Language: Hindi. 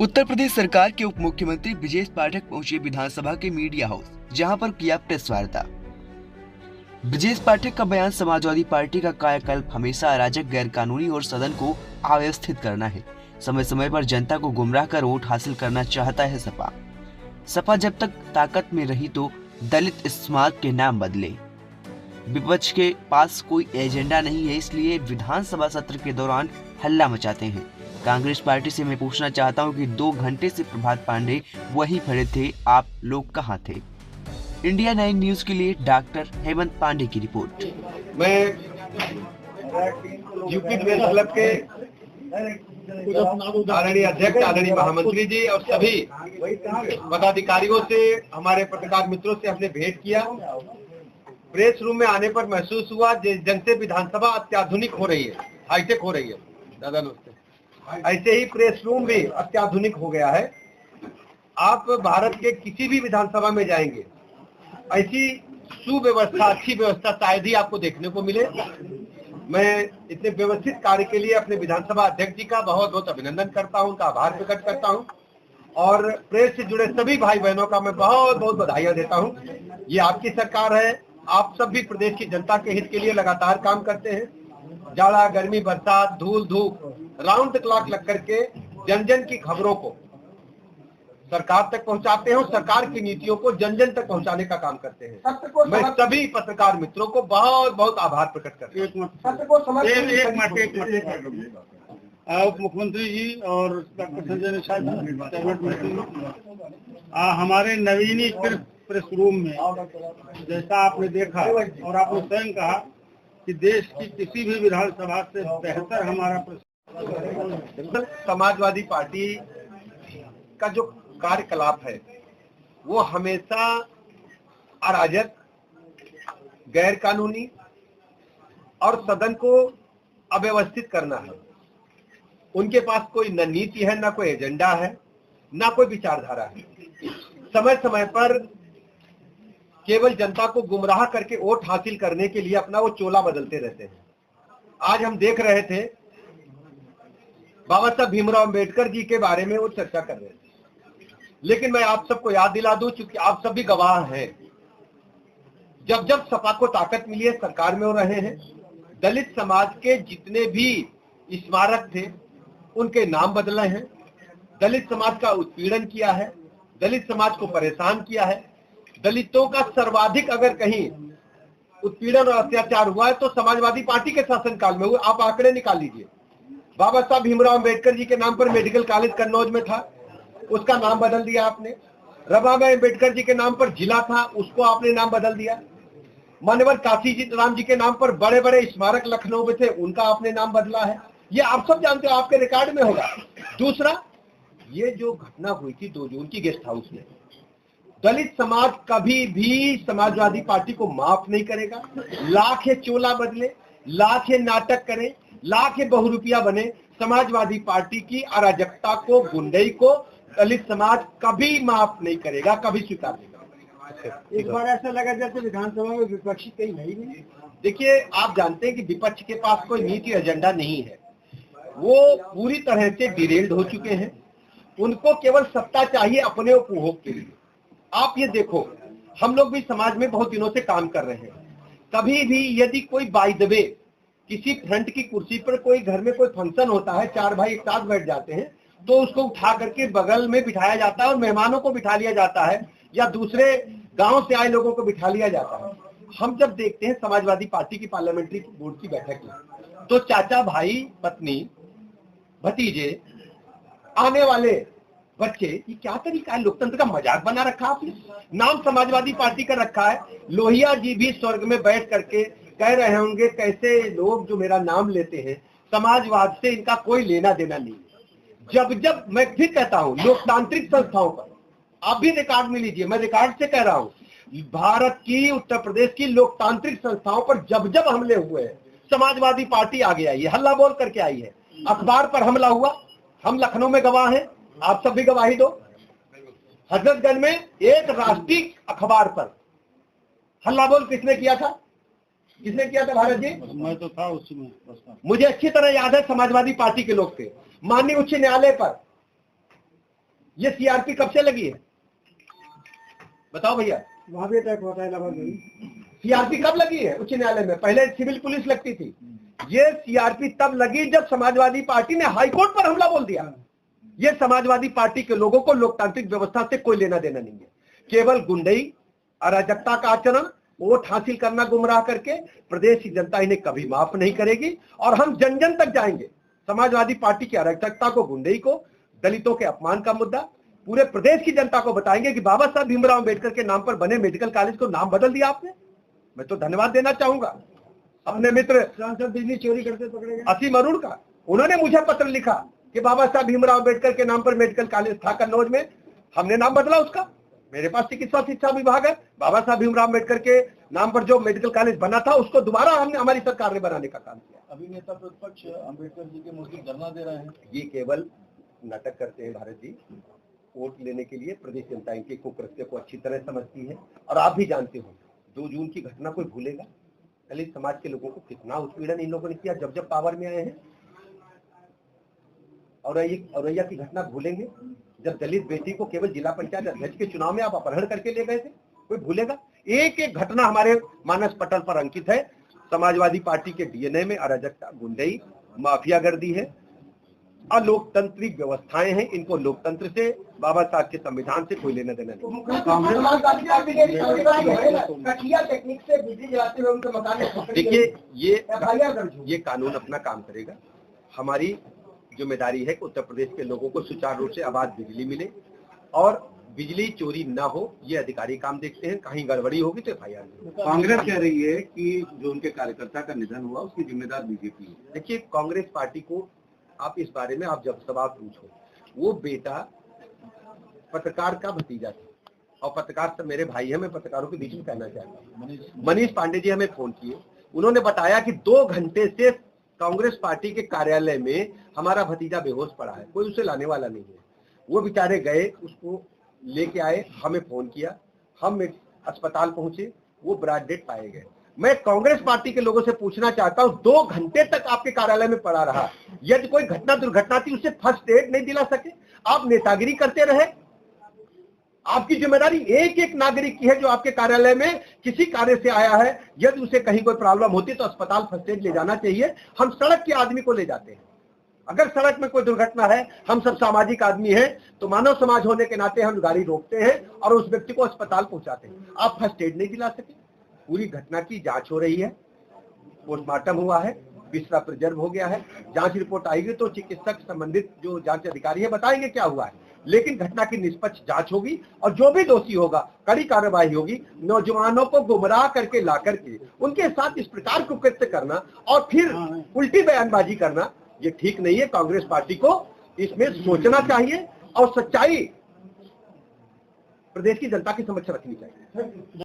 उत्तर प्रदेश सरकार के उप मुख्यमंत्री ब्रजेश पाठक पहुंचे विधानसभा के मीडिया हाउस, जहां पर किया प्रेस वार्ता। ब्रजेश पाठक का बयान, समाजवादी पार्टी का कायाकल्प हमेशा अराजक, गैर कानूनी और सदन को अव्यवस्थित करना है। समय समय पर जनता को गुमराह कर वोट हासिल करना चाहता है सपा जब तक ताकत में रही तो दलित स्मारक के नाम बदले। विपक्ष के पास कोई एजेंडा नहीं है, इसलिए विधानसभा सत्र के दौरान हल्ला मचाते हैं। कांग्रेस पार्टी से मैं पूछना चाहता हूं कि 2 घंटे से प्रभात पांडे वहीं खड़े थे, आप लोग कहां थे? इंडिया 9 न्यूज के लिए डॉक्टर हेमंत पांडे की रिपोर्ट। मैं यूपी प्रेस क्लब के आदरणीय अध्यक्ष, आदरणीय महामंत्री जी और सभी पदाधिकारियों से, हमारे पत्रकार मित्रों से हमने भेंट किया। प्रेस रूम में आने पर महसूस हुआ जन से विधानसभा अत्याधुनिक हो रही है, हाईटेक हो रही है। दादा नमस्ते। ऐसे ही प्रेस रूम भी अत्याधुनिक हो गया है। आप भारत के किसी भी विधानसभा में जाएंगे, ऐसी सुव्यवस्था, अच्छी व्यवस्था शायद ही आपको देखने को मिले। मैं इतने व्यवस्थित कार्य के लिए अपने विधानसभा अध्यक्ष जी का बहुत बहुत अभिनंदन करता हूं, उनका आभार प्रकट करता हूं और प्रेस से जुड़े सभी भाई बहनों का मैं बहुत बहुत बधाइयां देता हूं। ये आपकी सरकार है, आप सब भी प्रदेश की जनता के हित के लिए लगातार काम करते हैं। जाड़ा, गर्मी, बरसात, धूल, धूप, राउंड द क्लॉक लग करके जन जन की खबरों को सरकार तक पहुंचाते हैं और सरकार की नीतियों को जन जन तक पहुंचाने का काम करते हैं। मैं सभी पत्रकार मित्रों को बहुत बहुत आभार प्रकट करता हूं। उप मुख्यमंत्री जी और डॉक्टर संजय निषाद जी, कैबिनेट मंत्री, हमारे नवीनीकृत प्रेस रूम में जैसा आपने देखा और आपने स्वयं कहा कि देश की किसी भी विधानसभा से बेहतर हमारा प्रेस। समाजवादी पार्टी का जो कार्यकलाप है वो हमेशा अराजक, गैर कानूनी और सदन को अव्यवस्थित करना है। उनके पास कोई न नीति है, न कोई एजेंडा है, न कोई विचारधारा है। समय समय पर केवल जनता को गुमराह करके वोट हासिल करने के लिए अपना वो चोला बदलते रहते हैं। आज हम देख रहे थे बाबा साहब भीमराव अंबेडकर जी के बारे में वो चर्चा कर रहे थे, लेकिन मैं आप सबको याद दिला दूं, चूंकि आप सब भी गवाह हैं, जब जब सपा को ताकत मिली है, सरकार में हो रहे हैं, दलित समाज के जितने भी स्मारक थे उनके नाम बदले हैं। दलित समाज का उत्पीड़न किया है, दलित समाज को परेशान किया है। दलितों का सर्वाधिक अगर कहीं उत्पीड़न और अत्याचार हुआ है तो समाजवादी पार्टी के शासनकाल में हुआ। आप आंकड़े निकाल लीजिए। बाबा साहब भीमराव अंबेडकर जी के नाम पर मेडिकल कॉलेज कन्नौज में था, उसका नाम बदल दिया आपने। रमाबाई अंबेडकर जी के नाम पर जिला था, उसको आपने नाम बदल दिया। मान्यवर काशी राम जी के नाम पर बड़े बड़े स्मारक लखनऊ में थे, उनका आपने नाम बदला है। ये आप सब जानते हो, आपके रिकॉर्ड में होगा। दूसरा, ये जो घटना हुई थी 2 जून की गेस्ट हाउस में, दलित समाज कभी भी समाजवादी पार्टी को माफ नहीं करेगा। लाख ये चोला बदले, लाख ये नाटक करें, लाख ये बहुरूपिया बने, समाजवादी पार्टी की अराजकता को, गुंडई को दलित समाज कभी माफ नहीं करेगा, कभी स्वीकार नहीं करेगा। एक बार ऐसा लगा जैसे विधानसभा में विपक्षी कहीं नहीं। देखिए, आप जानते हैं कि विपक्ष के पास कोई नीति एजेंडा नहीं है। वो पूरी तरह से डिरेल्ड हो चुके हैं। उनको केवल सत्ता चाहिए अपने उपभोग के लिए। आप ये देखो, हम लोग भी समाज में बहुत दिनों से काम कर रहे हैं। कभी भी यदि कोई बाय द वे किसी फ्रंट की कुर्सी पर कोई घर में कोई फंक्शन होता है, 4 भाई एक साथ बैठ जाते हैं, तो उसको उठा करके बगल में बिठाया जाता है और मेहमानों को बिठा लिया जाता है या दूसरे गांव से आए लोगों को बिठा लिया जाता है। हम जब देखते हैं समाजवादी पार्टी की पार्लियामेंट्री बोर्ड की बैठक में, तो चाचा, भाई, पत्नी, भतीजे, आने वाले बच्चे, ये क्या तरीका है? लोकतंत्र का मजाक बना रखा आपने। नाम समाजवादी पार्टी का रखा है। लोहिया जी भी स्वर्ग में बैठ करके कह रहे होंगे, कैसे लोग जो मेरा नाम लेते हैं, समाजवाद से इनका कोई लेना देना नहीं। जब जब मैं फिर कहता हूं, लोकतांत्रिक संस्थाओं पर आप भी रिकॉर्ड में लीजिए, मैं रिकॉर्ड से कह रहा हूं, भारत की, उत्तर प्रदेश की लोकतांत्रिक संस्थाओं पर जब जब हमले हुए हैं, समाजवादी पार्टी आगे आई है, हल्ला बोल करके आई है। अखबार पर हमला हुआ, हम लखनऊ में गवाह हैं, आप सब भी गवाही दो। हजरतगंज में एक राष्ट्रीय अखबार पर हल्ला बोल किसने किया था? किसने किया था भारत जी? मैं तो था उसमें। मुझे अच्छी तरह याद है, समाजवादी पार्टी के लोग थे। माननीय उच्च न्यायालय पर ये सीआरपी कब से लगी है, बताओ भैया। वहाँ भी अटैक होता है इलाहाबाद में। सीआरपी कब लगी है उच्च न्यायालय में? पहले सिविल पुलिस लगती थी। ये सीआरपी तब लगी जब समाजवादी पार्टी ने हाईकोर्ट पर हमला बोल दिया। ये समाजवादी पार्टी के लोगों को लोकतांत्रिक व्यवस्था से कोई लेना देना नहीं है। केवल गुंडई, अराजकता का आचरण, वोट हासिल करना गुमराह करके प्रदेश की जनता इन्हें कभी माफ नहीं करेगी और हम जन जन तक जाएंगे। समाजवादी पार्टी की अराजकता को, गुंडई को, दलितों के अपमान का मुद्दा पूरे प्रदेश की जनता को बताएंगे कि बाबा साहब भीमराव अम्बेडकर के नाम पर बने मेडिकल कॉलेज को नाम बदल दिया आपने। मैं तो धन्यवाद देना चाहूंगा अपने मित्र सांसद बिजली चोरी करते पकड़े गए असीम अरुण का। उन्होंने मुझे पत्र लिखा कि बाबा साहब भीमराव अम्बेडकर के नाम पर मेडिकल कॉलेज था कन्नौज में, हमने नाम बदला उसका। मेरे पास चिकित्सा शिक्षा विभाग है। बाबा साहब भीमराव अम्बेडकर के नाम पर जो मेडिकल कॉलेज बना था उसको दोबारा हमने, हमारी सरकार ने बनाने का काम किया। अभी नेता प्रतिपक्ष अम्बेडकर जी के मूर्ति धरना दे रहे हैं। ये केवल नाटक करते हैं भारत जी, वोट लेने के लिए। प्रदेश जनता इनके कुकृत्य को अच्छी तरह समझती है और आप भी जानते हो 2 जून की घटना कोई भूलेगा? दलित समाज के लोगों को कितना उत्पीड़न इन लोगों ने किया जब जब पावर में आए हैं। और औरैया की घटना भूलेंगे जब दलित बेटी को केवल जिला पंचायत अध्यक्ष के चुनाव में आप अपहरण करके ले गए थे? कोई भूलेगा? एक एक घटना हमारे मानस पटल पर अंकित है। समाजवादी पार्टी के डीएनए में अराजकता, गुंडई, माफियागर्दी है, अलोकतांत्रिक व्यवस्थाएं हैं। इनको लोकतंत्र से, बाबा साहब के संविधान से कोई लेना देना नहीं। देखिए ये कानून अपना काम करेगा। हमारी जिम्मेदारी है कि उत्तर प्रदेश के लोगों को सुचारू रूप से आबाद बिजली मिले और बिजली चोरी न हो। ये अधिकारी काम देखते हैं, कहीं गड़बड़ी होगी तो एफआईआर। कांग्रेस कह रही है कि जो उनके कार्यकर्ता का निधन हुआ उसकी जिम्मेदार बीजेपी है। देखिए कांग्रेस पार्टी को आप इस बारे में आप जब सवाल पूछो, वो बेटा पत्रकार का भतीजा था और पत्रकार सब मेरे भाई है। मैं पत्रकारों के बीच में कहना चाहता हूँ, मनीष पांडे जी हमें फोन किए, उन्होंने बताया कि 2 घंटे से कांग्रेस पार्टी के कार्यालय में हमारा भतीजा बेहोश पड़ा है, कोई उसे लाने वाला नहीं है। वो बेचारे गए, उसको लेके आए, हमें फोन किया, हम अस्पताल पहुंचे, वो ब्रॉड डेड पाए गए। मैं कांग्रेस पार्टी के लोगों से पूछना चाहता हूं, 2 घंटे तक आपके कार्यालय में पड़ा रहा, यदि कोई घटना दुर्घटना थी उसे फर्स्ट एड नहीं दिला सके? आप नेतागिरी करते रहे। आपकी जिम्मेदारी एक एक नागरिक की है जो आपके कार्यालय में किसी कार्य से आया है। यदि उसे कहीं कोई प्रॉब्लम होती तो अस्पताल फर्स्ट एड ले जाना चाहिए। हम सड़क के आदमी को ले जाते हैं। अगर सड़क में कोई दुर्घटना है, हम सब सामाजिक आदमी हैं, तो मानव समाज होने के नाते हम गाड़ी रोकते हैं और उस व्यक्ति को अस्पताल पहुंचाते हैं। आप फर्स्ट एड नहीं दिला सके। पूरी घटना की जांच हो रही है, पोस्टमार्टम हुआ है, बिस्तर प्रिजर्व हो गया है, जांच रिपोर्ट आएगी तो चिकित्सक संबंधित जो जांच अधिकारी है बताएंगे क्या हुआ है। लेकिन घटना की निष्पक्ष जांच होगी और जो भी दोषी होगा कड़ी कार्रवाई होगी। नौजवानों को गुमराह करके ला करके उनके साथ इस प्रकार कुकृत्य करना और फिर उल्टी बयानबाजी करना, ये ठीक नहीं है। कांग्रेस पार्टी को इसमें सोचना चाहिए और सच्चाई प्रदेश की जनता के समक्ष रखनी चाहिए।